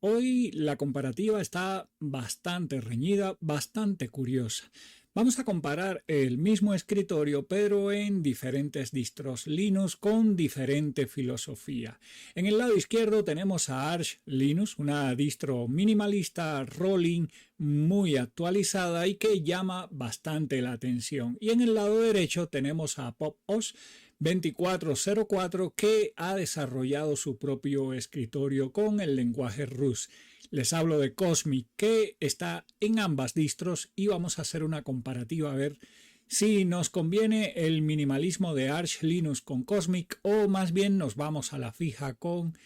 Hoy la comparativa está bastante reñida, bastante curiosa. Vamos a comparar el mismo escritorio pero en diferentes distros Linux con diferente filosofía. En el lado izquierdo tenemos a Arch Linux, una distro minimalista rolling muy actualizada y que llama bastante la atención. Y en el lado derecho tenemos a PopOS 2404 que ha desarrollado su propio escritorio con el lenguaje Rust. Les hablo de Cosmic que está en ambas distros y vamos a hacer una comparativa a ver si nos conviene el minimalismo de Arch Linux con Cosmic o más bien nos vamos a la fija con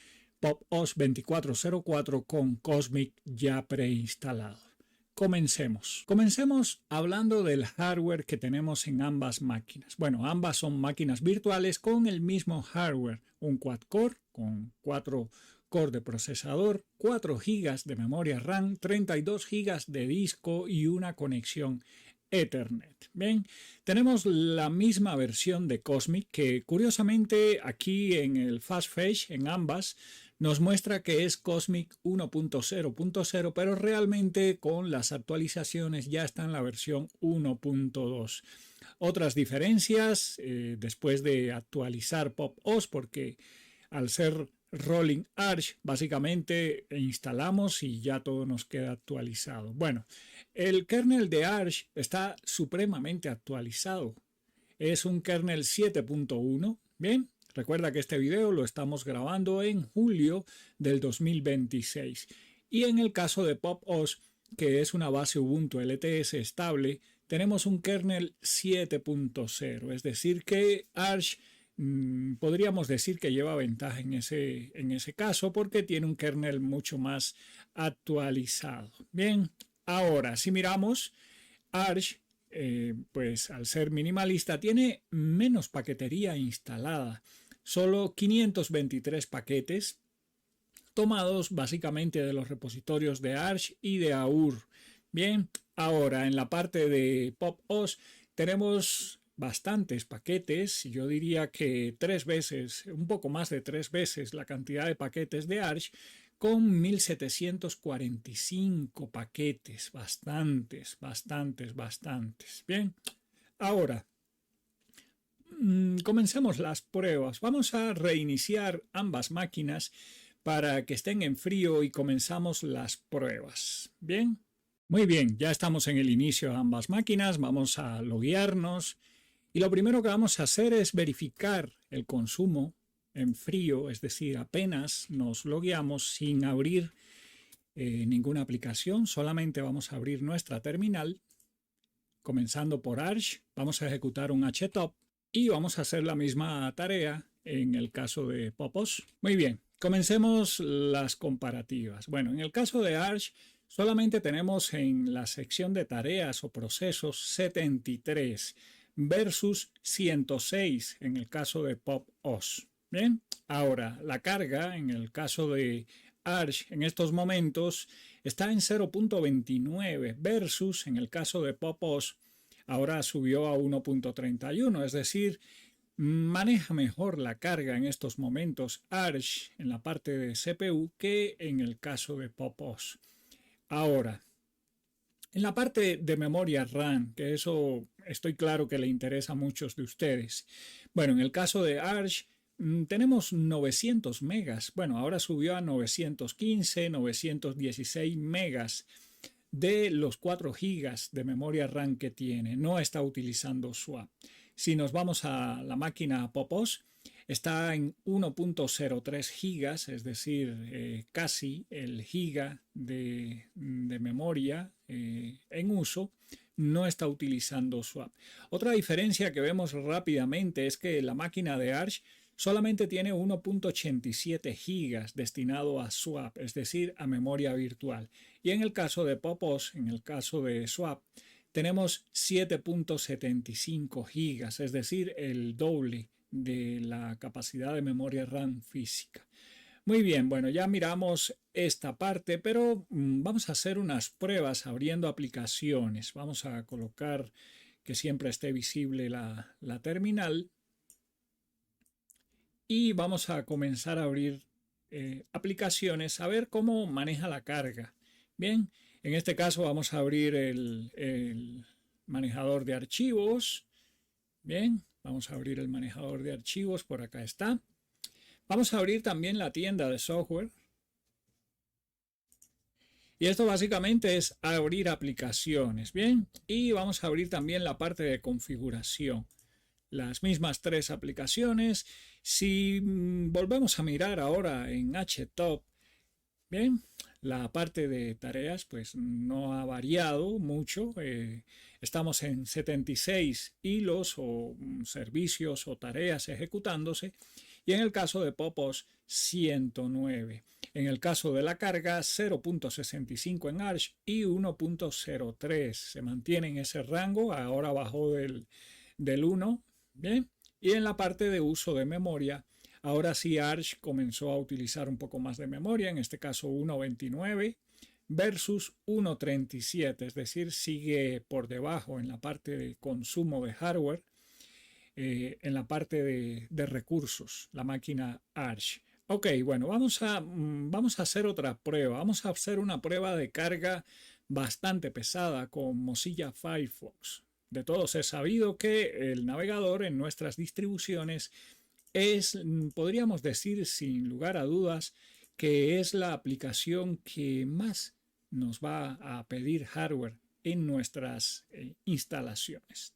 PopOS 2404 con Cosmic ya preinstalado. Comencemos. Comencemos hablando del hardware que tenemos en ambas máquinas. Bueno, ambas son máquinas virtuales con el mismo hardware, un quad-core con 4 cores de procesador, 4 GB de memoria RAM, 32 GB de disco y una conexión Ethernet. Bien, tenemos la misma versión de Cosmic que curiosamente aquí en el Fast Fetch, en ambas, nos muestra que es Cosmic 1.0.0, pero realmente con las actualizaciones ya está en la versión 1.2. Otras diferencias después de actualizar PopOS, porque al ser Rolling Arch, básicamente instalamos y ya todo nos queda actualizado. Bueno, el kernel de Arch está supremamente actualizado. Es un kernel 7.1. Bien, recuerda que este video lo estamos grabando en julio del 2026. Y en el caso de PopOS, que es una base Ubuntu LTS estable, tenemos un kernel 7.0. Es decir que Arch podríamos decir que lleva ventaja en ese caso porque tiene un kernel mucho más actualizado. Bien, ahora si miramos Arch, pues al ser minimalista tiene menos paquetería instalada, solo 523 paquetes tomados básicamente de los repositorios de Arch y de Aur. Bien, ahora en la parte de PopOS tenemos bastantes paquetes, yo diría que 3 veces, un poco más de 3 veces la cantidad de paquetes de Arch, con 1745 paquetes, bastantes. Bien, ahora comencemos las pruebas. Vamos a reiniciar ambas máquinas para que estén en frío y comenzamos las pruebas. Bien. Muy bien, ya estamos en el inicio de ambas máquinas, vamos a loguearnos y lo primero que vamos a hacer es verificar el consumo en frío, es decir, apenas nos logueamos sin abrir ninguna aplicación, solamente vamos a abrir nuestra terminal, comenzando por Arch, vamos a ejecutar un htop y vamos a hacer la misma tarea en el caso de PopOS. Muy bien, comencemos las comparativas. Bueno, en el caso de Arch, solamente tenemos en la sección de tareas o procesos 73 versus 106 en el caso de PopOS. Bien, ahora la carga en el caso de Arch en estos momentos está en 0.29 versus en el caso de PopOS ahora subió a 1.31, es decir, maneja mejor la carga en estos momentos Arch en la parte de CPU que en el caso de PopOS. Ahora, en la parte de memoria RAM, que eso estoy claro que le interesa a muchos de ustedes. Bueno, en el caso de Arch tenemos 900 megas. Bueno, ahora subió a 915, 916 megas de los 4 gigas de memoria RAM que tiene. No está utilizando swap. Si nos vamos a la máquina PopOS, está en 1.03 gigas, es decir, casi el giga de memoria en uso. No está utilizando swap. Otra diferencia que vemos rápidamente es que la máquina de Arch solamente tiene 1.87 gigas destinado a swap, es decir, a memoria virtual. Y en el caso de PopOS, en el caso de swap, tenemos 7.75 gigas, es decir, el doble de la capacidad de memoria RAM física. Muy bien, bueno, ya miramos esta parte, pero vamos a hacer unas pruebas abriendo aplicaciones. Vamos a colocar que siempre esté visible la terminal. Y vamos a comenzar a abrir aplicaciones a ver cómo maneja la carga. Bien, en este caso vamos a abrir el manejador de archivos. Bien, vamos a abrir el manejador de archivos, por acá está. Vamos a abrir también la tienda de software. Y esto básicamente es abrir aplicaciones, ¿bien? Y vamos a abrir también la parte de configuración. Las mismas tres aplicaciones. Si volvemos a mirar ahora en HTOP, bien, la parte de tareas pues no ha variado mucho. Estamos en 76 hilos o servicios o tareas ejecutándose. Y en el caso de Popos, 109. En el caso de la carga, 0.65 en Arch y 1.03. Se mantiene en ese rango, ahora bajó del 1. Bien. Y en la parte de uso de memoria, ahora sí Arch comenzó a utilizar un poco más de memoria, en este caso 1.29 versus 1.37, es decir, sigue por debajo en la parte de consumo de hardware. En la parte de recursos, la máquina Arch. Ok, bueno, vamos a hacer otra prueba. Vamos a hacer una prueba de carga bastante pesada con Mozilla Firefox. De todos es sabido que el navegador en nuestras distribuciones es, podríamos decir sin lugar a dudas, que es la aplicación que más nos va a pedir hardware en nuestras instalaciones.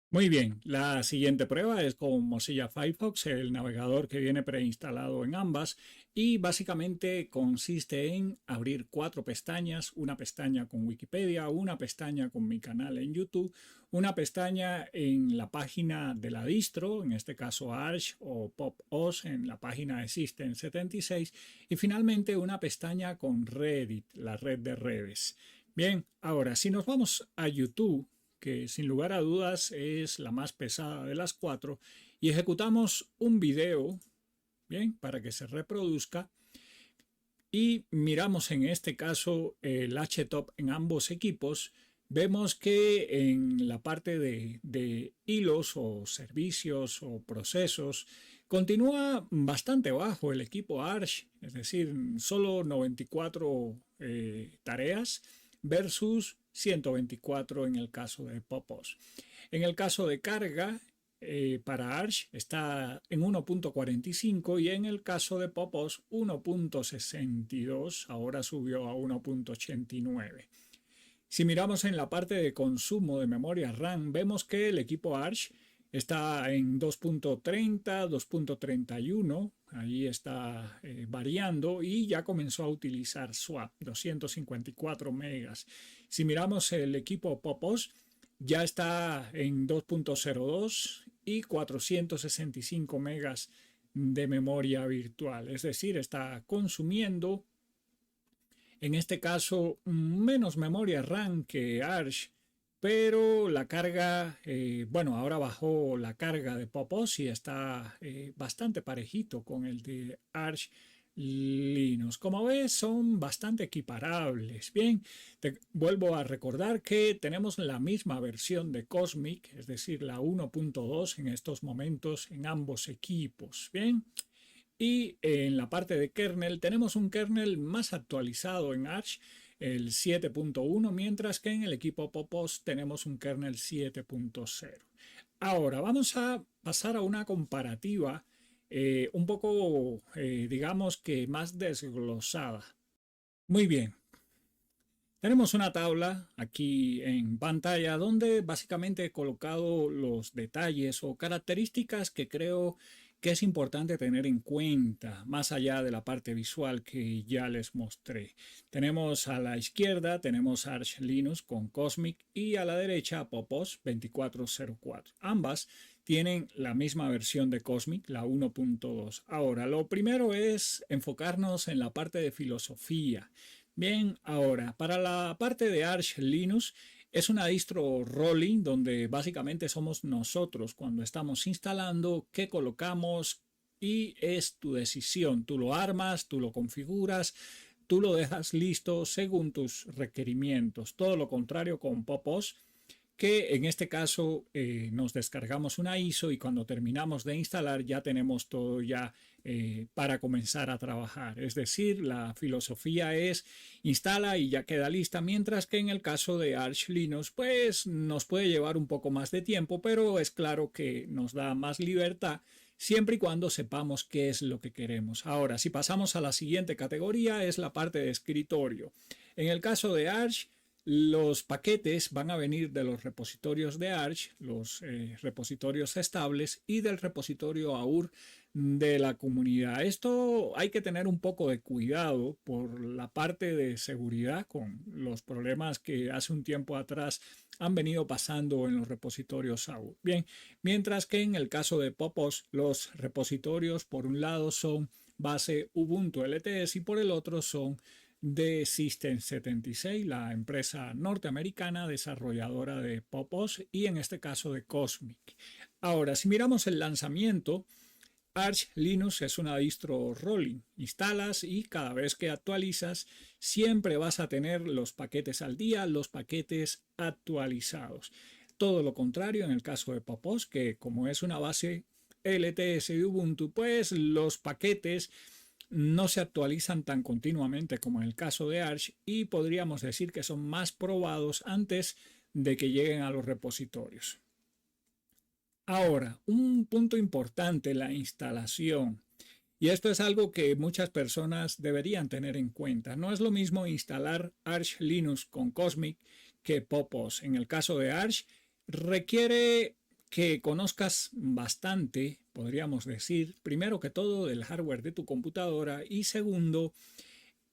Muy bien, la siguiente prueba es con Mozilla Firefox, el navegador que viene preinstalado en ambas y básicamente consiste en abrir 4 pestañas, una pestaña con Wikipedia, una pestaña con mi canal en YouTube, una pestaña en la página de la distro, en este caso Arch o PopOS en la página de System76 y finalmente una pestaña con Reddit, la red de redes. Bien, ahora si nos vamos a YouTube, que sin lugar a dudas es la más pesada de las 4, y ejecutamos un video, bien, para que se reproduzca, y miramos en este caso el HTOP en ambos equipos, vemos que en la parte de hilos o servicios o procesos continúa bastante bajo el equipo Arch, es decir, solo 94 tareas versus 124 en el caso de Popos. En el caso de carga, para Arch está en 1.45 y en el caso de Popos 1.62, ahora subió a 1.89. Si miramos en la parte de consumo de memoria RAM, vemos que el equipo Arch está en 2.30, 2.31, ahí está variando y ya comenzó a utilizar swap, 254 megas. Si miramos el equipo Popos, ya está en 2.02 y 465 megas de memoria virtual, es decir, está consumiendo en este caso menos memoria RAM que Arch, pero la carga, bueno, ahora bajó la carga de Popos y está bastante parejito con el de Arch Linux. Como ves, son bastante equiparables. Bien, te vuelvo a recordar que tenemos la misma versión de Cosmic, es decir, la 1.2 en estos momentos en ambos equipos. Bien. Y en la parte de kernel tenemos un kernel más actualizado en Arch, el 7.1, mientras que en el equipo Popos tenemos un kernel 7.0. Ahora vamos a pasar a una comparativa un poco, digamos que más desglosada. Muy bien. Tenemos una tabla aquí en pantalla donde básicamente he colocado los detalles o características que creo que es importante tener en cuenta, más allá de la parte visual que ya les mostré. Tenemos a la izquierda, tenemos Arch Linux con Cosmic y a la derecha Popos 2404. Ambas tienen la misma versión de Cosmic, la 1.2. Ahora, lo primero es enfocarnos en la parte de filosofía. Bien, ahora, para la parte de Arch Linux, es una distro rolling donde básicamente somos nosotros cuando estamos instalando qué colocamos y es tu decisión. Tú lo armas, tú lo configuras, tú lo dejas listo según tus requerimientos. Todo lo contrario con Popos, que en este caso nos descargamos una ISO y cuando terminamos de instalar ya tenemos todo ya para comenzar a trabajar. Es decir, la filosofía es instala y ya queda lista, mientras que en el caso de Arch Linux pues nos puede llevar un poco más de tiempo, pero es claro que nos da más libertad siempre y cuando sepamos qué es lo que queremos. Ahora, si pasamos a la siguiente categoría, es la parte de escritorio. En el caso de Arch, los paquetes van a venir de los repositorios de Arch, los repositorios estables y del repositorio AUR de la comunidad. Esto hay que tener un poco de cuidado por la parte de seguridad con los problemas que hace un tiempo atrás han venido pasando en los repositorios AUR. Bien, mientras que en el caso de Popos, los repositorios por un lado son base Ubuntu LTS y por el otro son de System76, la empresa norteamericana desarrolladora de Popos y en este caso de Cosmic. Ahora, si miramos el lanzamiento, Arch Linux es una distro rolling. Instalas y cada vez que actualizas siempre vas a tener los paquetes al día, los paquetes actualizados. Todo lo contrario en el caso de Popos, que como es una base LTS de Ubuntu, pues los paquetes no se actualizan tan continuamente como en el caso de Arch y podríamos decir que son más probados antes de que lleguen a los repositorios. Ahora, un punto importante, la instalación. Y esto es algo que muchas personas deberían tener en cuenta. No es lo mismo instalar Arch Linux con Cosmic que Popos. En el caso de Arch, requiere que conozcas bastante, podríamos decir, primero que todo del hardware de tu computadora y segundo,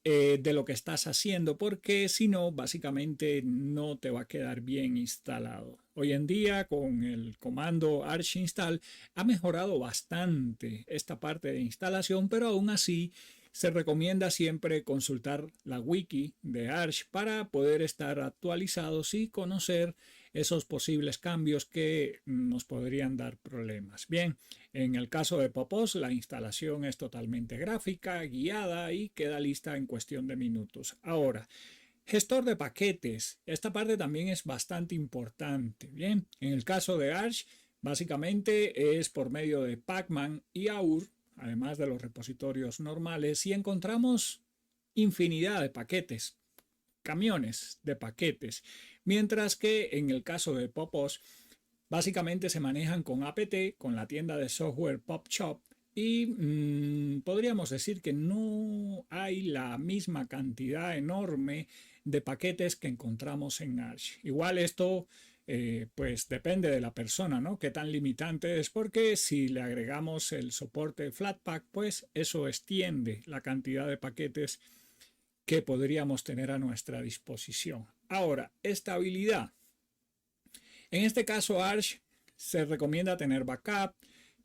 de lo que estás haciendo, porque si no, básicamente no te va a quedar bien instalado. Hoy en día, con el comando Arch install, ha mejorado bastante esta parte de instalación, pero aún así se recomienda siempre consultar la wiki de Arch para poder estar actualizados y conocer esos posibles cambios que nos podrían dar problemas. Bien, en el caso de Popos, la instalación es totalmente gráfica, guiada y queda lista en cuestión de minutos. Ahora, gestor de paquetes. Esta parte también es bastante importante. Bien, en el caso de Arch, básicamente es por medio de Pacman y AUR, además de los repositorios normales, y encontramos infinidad de paquetes, camiones de paquetes, mientras que en el caso de Popos, básicamente se manejan con apt, con la tienda de software PopShop, y podríamos decir que no hay la misma cantidad enorme de paquetes que encontramos en Arch. Igual esto pues depende de la persona, ¿no? Qué tan limitante es, porque si le agregamos el soporte Flatpak, pues eso extiende la cantidad de paquetes que podríamos tener a nuestra disposición. Ahora, estabilidad. En este caso, Arch se recomienda tener backup,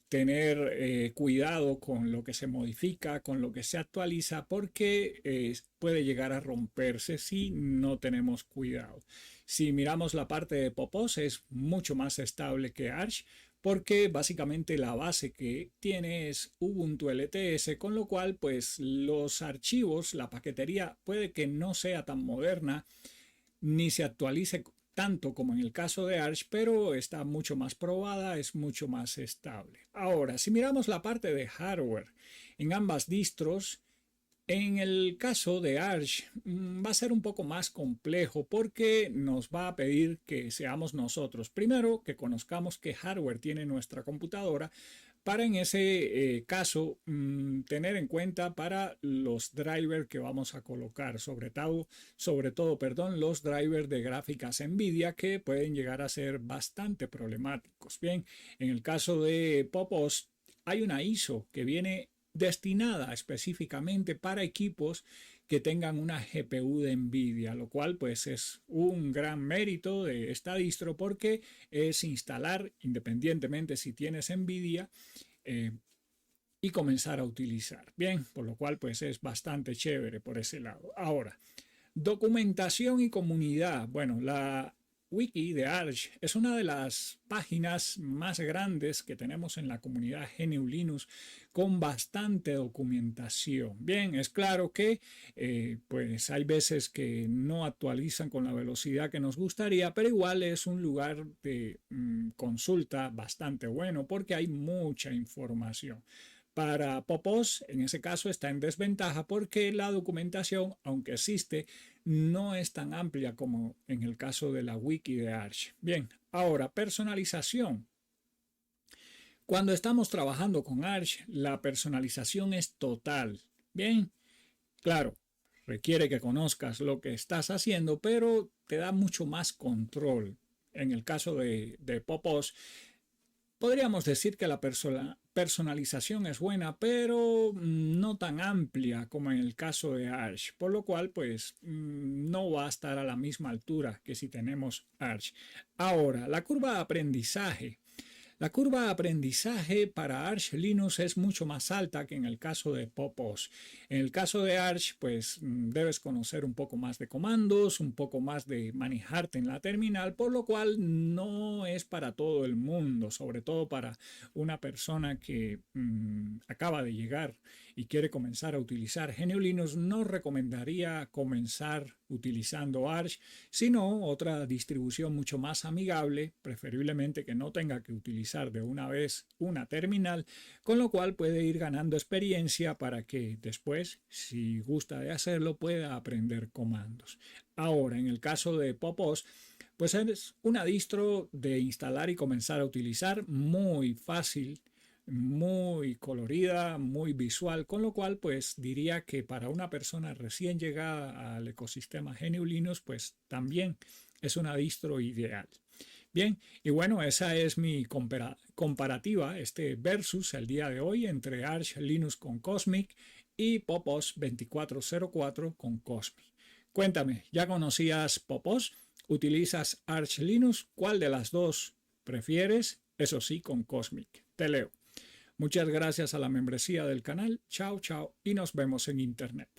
tener cuidado con lo que se modifica, con lo que se actualiza, porque puede llegar a romperse si no tenemos cuidado. Si miramos la parte de Popos, es mucho más estable que Arch, porque básicamente la base que tiene es Ubuntu LTS, con lo cual pues los archivos, la paquetería puede que no sea tan moderna ni se actualice tanto como en el caso de Arch, pero está mucho más probada, es mucho más estable. Ahora, si miramos la parte de hardware en ambas distros, en el caso de Arch va a ser un poco más complejo porque nos va a pedir que seamos nosotros, primero, que conozcamos qué hardware tiene nuestra computadora, para en ese caso tener en cuenta para los drivers que vamos a colocar, sobre todo, los drivers de gráficas NVIDIA, que pueden llegar a ser bastante problemáticos. Bien, en el caso de Popos hay una ISO que viene destinada específicamente para equipos que tengan una GPU de NVIDIA, lo cual pues es un gran mérito de esta distro, porque es instalar independientemente si tienes NVIDIA y comenzar a utilizar. Bien, por lo cual pues es bastante chévere por ese lado. Ahora, documentación y comunidad. Bueno, la wiki de Arch es una de las páginas más grandes que tenemos en la comunidad GNU Linux, con bastante documentación. Bien, es claro que pues hay veces que no actualizan con la velocidad que nos gustaría, pero igual es un lugar de consulta bastante bueno porque hay mucha información. Para Popos, en ese caso, está en desventaja porque la documentación, aunque existe, no es tan amplia como en el caso de la wiki de Arch. Bien, ahora, personalización. Cuando estamos trabajando con Arch, la personalización es total. Bien, claro, requiere que conozcas lo que estás haciendo, pero te da mucho más control. En el caso de Popos, podríamos decir que la personalización es buena, pero no tan amplia como en el caso de Arch, por lo cual pues no va a estar a la misma altura que si tenemos Arch. Ahora, la curva de aprendizaje. La curva de aprendizaje para Arch Linux es mucho más alta que en el caso de Popos. En el caso de Arch, pues debes conocer un poco más de comandos, un poco más de manejarte en la terminal, por lo cual no es para todo el mundo, sobre todo para una persona que acaba de llegar y quiere comenzar a utilizar GNU Linux. No recomendaría comenzar utilizando Arch, sino otra distribución mucho más amigable, preferiblemente que no tenga que utilizar de una vez una terminal, con lo cual puede ir ganando experiencia para que después, si gusta de hacerlo, pueda aprender comandos. Ahora, en el caso de Popos, pues es una distro de instalar y comenzar a utilizar, muy fácil, muy colorida, muy visual, con lo cual pues diría que para una persona recién llegada al ecosistema GNU Linux pues también es una distro ideal. Bien, y bueno, esa es mi comparativa, este versus el día de hoy entre Arch Linux con Cosmic y Popos 2404 con Cosmic. Cuéntame, ¿ya conocías Popos? ¿Utilizas Arch Linux? ¿Cuál de las dos prefieres? Eso sí, con Cosmic. Te leo. Muchas gracias a la membresía del canal. Chao, chao y nos vemos en internet.